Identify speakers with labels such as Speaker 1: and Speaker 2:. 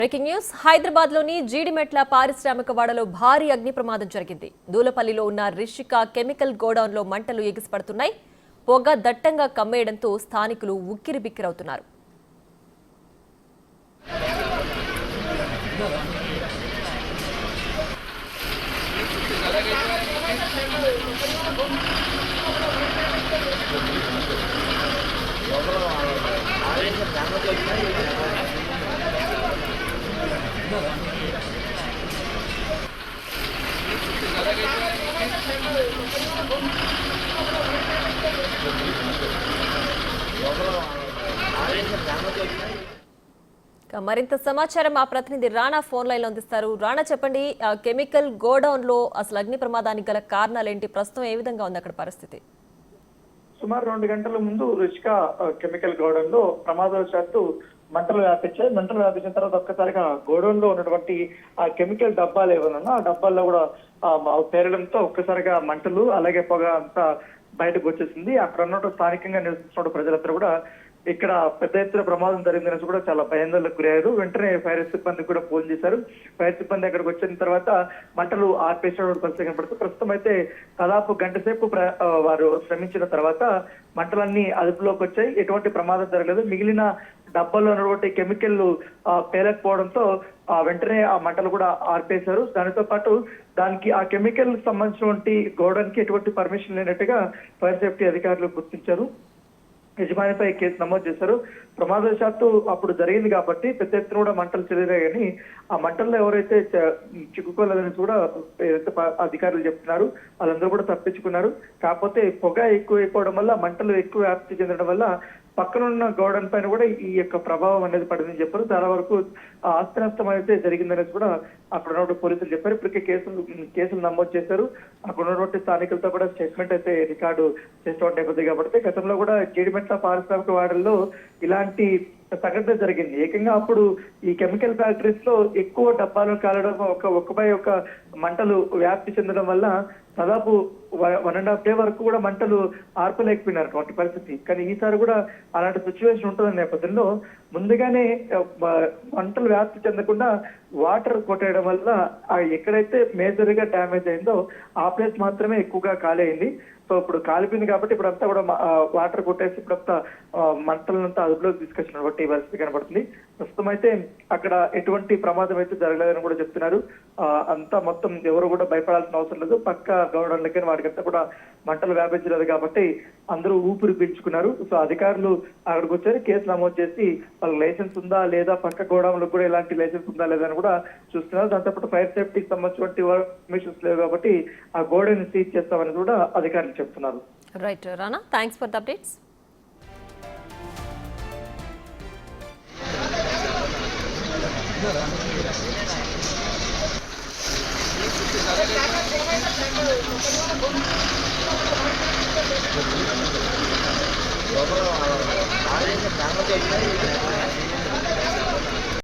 Speaker 1: Breaking news హైదరాబాద్లోని జీడిమెట్ల పారిశ్రామిక వాడలో భారీ అగ్ని ప్రమాదం జరిగింది. దూలపల్లిలో ఉన్న రిషిక కెమికల్ గోడౌన్లో మంటలు ఎగిసిపడుతున్నాయి. పొగ దట్టంగా కమ్మేయడంతో స్థానికులు ఉక్కిరిబిక్కిరవుతున్నారు. మరింత సమాచారం మా ప్రతినిధి రాణా ఫోన్ లైన్ లో అందిస్తారు. రాణా, చెప్పండి, కెమికల్ గోడౌన్ లో అసలు అగ్ని ప్రమాదానికి గల కారణాలు ఏంటి? ప్రస్తుతం ఏ విధంగా ఉంది అక్కడ పరిస్థితి?
Speaker 2: సుమారు 2 గంటల ముందు రిషిక కెమికల్ గోడౌన్ లో ప్రమాదవశాత్తు మంటలు వ్యాపించాయి. మంటలు వ్యాపించిన తర్వాత ఒక్కసారిగా గోడౌన్ లో ఉన్నటువంటి ఆ కెమికల్ డబ్బాలు ఏమన్నా ఆ డబ్బాల్లో కూడా పేరడంతో ఒక్కసారిగా మంటలు అలాగే పొగ అంతా బయటకు వచ్చేసింది. అక్కడ ఉన్నట్టు స్థానికంగా నివసిస్తున్న ప్రజలందరూ కూడా ఇక్కడ పెద్ద ఎత్తున ప్రమాదం జరిగిందని కూడా చాలా భయాందోళనకు గురయ్యారు. వెంటనే ఫైర్ సిబ్బంది కూడా ఫోన్ చేశారు. ఫైర్ సిబ్బంది అక్కడికి వచ్చిన తర్వాత మంటలు ఆర్పేసిన పరిస్థితి కనపడుతుంది. ప్రస్తుతం అయితే దాదాపు గంట సేపు వారు శ్రమించిన తర్వాత మంటలన్నీ అదుపులోకి వచ్చాయి. ఎటువంటి ప్రమాదం జరగలేదు. మిగిలిన డబ్బాల్లో ఉన్నటువంటి కెమికల్ పేలకపోవడంతో వెంటనే ఆ మంటలు కూడా ఆర్పేశారు. దానితో పాటు దానికి ఆ కెమికల్ సంబంధించినటువంటి గోడౌన్కి ఎటువంటి పర్మిషన్ లేనట్టుగా ఫైర్ సేఫ్టీ అధికారులు గుర్తించారు. యజమానిపై కేసు నమోదు చేశారు. ప్రమాదవశాత్తు అప్పుడు జరిగింది కాబట్టి పెద్ద ఎత్తున కూడా మంటలు చెల్లినాయి, కానీ ఆ మంటల్లో ఎవరైతే చిక్కుకోలేదని కూడా అధికారులు చెప్తున్నారు. వాళ్ళందరూ కూడా తప్పించుకున్నారు. కాకపోతే పొగ ఎక్కువ అయిపోవడం వల్ల మంటలు ఎక్కువ వ్యాప్తి చెందడం వల్ల పక్కనున్న గోడౌన్ పైన కూడా ఈ యొక్క ప్రభావం అనేది పడిందని చెప్పారు. చాలా వరకు ఆస్తి నష్టం అయితే జరిగిందనేది కూడా అక్కడ ఉన్నటువంటి పోలీసులు చెప్పారు. ఇప్పటికే కేసులు నమోదు చేశారు. అక్కడ ఉన్నటువంటి స్థానికులతో కూడా స్టేట్మెంట్ అయితే రికార్డు చేసేటువంటి నేపథ్యం కాబట్టి గతంలో కూడా జీడిమెట్ల పారిశ్రామిక వాడల్లో ఇలాంటి సంఘటన జరిగింది. ఏకంగా అప్పుడు ఈ కెమికల్ ఫ్యాక్టరీస్ లో ఎక్కువ డబ్బాలు కాలడం, ఒక్కపై ఒక మంటలు వ్యాప్తి చెందడం వల్ల దాదాపు 1.5 డే వరకు కూడా మంటలు ఆర్పలేకపోయినారు పరిస్థితి. కానీ ఈసారి కూడా అలాంటి సిచ్యువేషన్ ఉంటుందనే నేపథ్యంలో ముందుగానే మంటలు వ్యాప్తి చెందకుండా వాటర్ కొట్టేయడం వల్ల ఎక్కడైతే మేజర్ గా డ్యామేజ్ అయిందో ఆ ప్లేస్ మాత్రమే ఎక్కువగా ఖాళీ అయింది. సో ఇప్పుడు కాలిపోయింది కాబట్టి ఇప్పుడంతా కూడా వాటర్ కొట్టేసి ఇప్పుడంతా మంటలంతా అదుపులోకి తీసుకొచ్చినటువంటి పరిస్థితి కనబడుతుంది. ప్రస్తుతం అయితే అక్కడ ఎటువంటి ప్రమాదం అయితే జరగలేదని కూడా చెప్తున్నారు. అంతా మొత్తం ఎవరు కూడా భయపడాల్సిన అవసరం లేదు. పక్క గౌడన్లకి వాటికంతా కూడా మంటలు వ్యాపించలేదు కాబట్టి అందరూ ఊపిరి పీల్చుకున్నారు. సో అధికారులు అక్కడికి వచ్చారు. కేసు నమోదు చేసి వాళ్ళకి లైసెన్స్ ఉందా లేదా, పక్క గోడౌన్లకు కూడా ఇలాంటి లైసెన్స్ ఉందా లేదా అని కూడా చూస్తున్నారు. దాంతోపాటు ఫైర్ సేఫ్టీకి సంబంధించినటువంటి పర్మిషన్స్ లేవు కాబట్టి ఆ గోడౌన్ సీజ్ చేస్తామని కూడా అధికారులు చెప్తున్నారు.
Speaker 1: Right Rana, thanks for the updates.
Speaker 3: లోపల